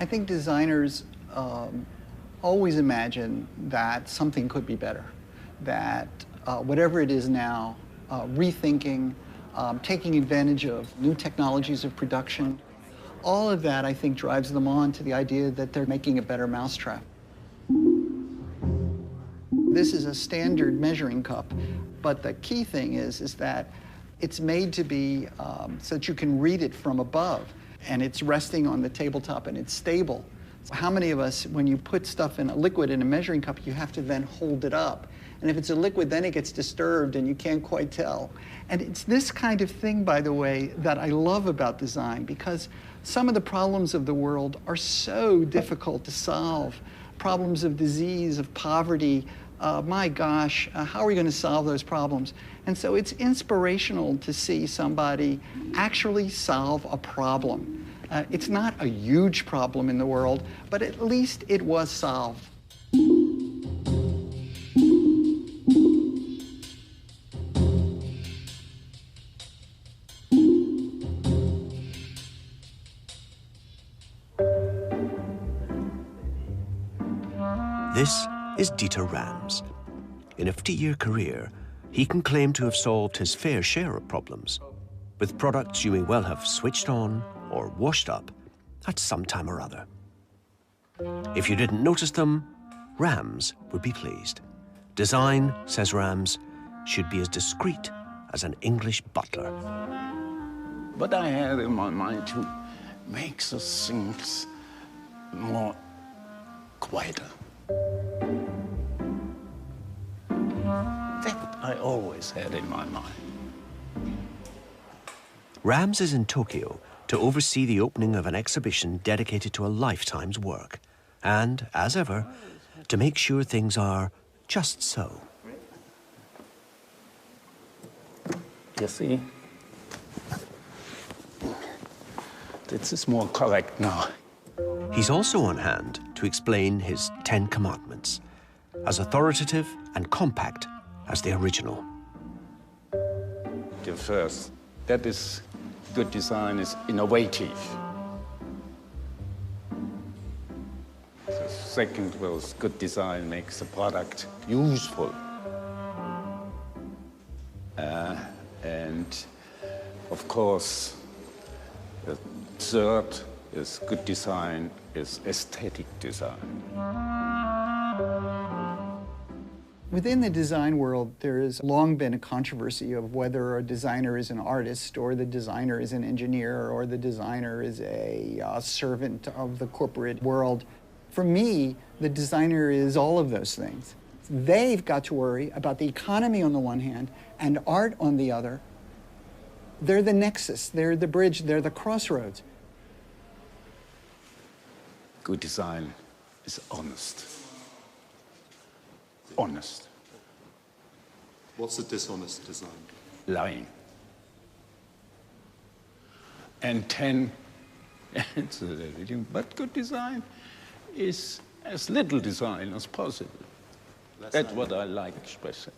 I think designers always imagine that something could be better, that whatever it is now, rethinking, taking advantage of new technologies of production, all of that, I think, drives them on to the idea that they're making a better mousetrap. This is a standard measuring cup, but the key thing is that it's made to be so that you can read it from above, and it's resting on the tabletop and it's stable. So how many of us, when you put stuff in a liquid in a measuring cup, you have to then hold it up? And if it's a liquid, then it gets disturbed and you can't quite tell. And it's this kind of thing, by the way, that I love about design, because some of the problems of the world are so difficult to solve. Problems of disease, of poverty, my gosh, how are we going to solve those problems? And so it's inspirational to see somebody actually solve a problem. It's not a huge problem in the world, but at least it was solved. This is Dieter Rams. In a 50-year career, he can claim to have solved his fair share of problems, with products you may well have switched on or washed up at some time or other. If you didn't notice them, Rams would be pleased. Design, says Rams, should be as discreet as an English butler. But I had in my mind to make the things more quieter. That I always had in my mind. Rams is in Tokyo to oversee the opening of an exhibition dedicated to a lifetime's work, and, as ever, to make sure things are just so. You see? This is more correct now. He's also on hand to explain his 10 Commandments, as authoritative and compact as the original. The first, that is, good design is innovative. The second was good design makes the product useful. And of course, the third is good design is aesthetic design. Within the design world, there has long been a controversy of whether a designer is an artist, or the designer is an engineer, or the designer is a servant of the corporate world. For me, the designer is all of those things. They've got to worry about the economy on the one hand and art on the other. They're the nexus, they're the bridge, they're the crossroads. Good design is honest. Honest. What's a dishonest design? Lying. And 10, but good design is as little design as possible. That's what I like especially.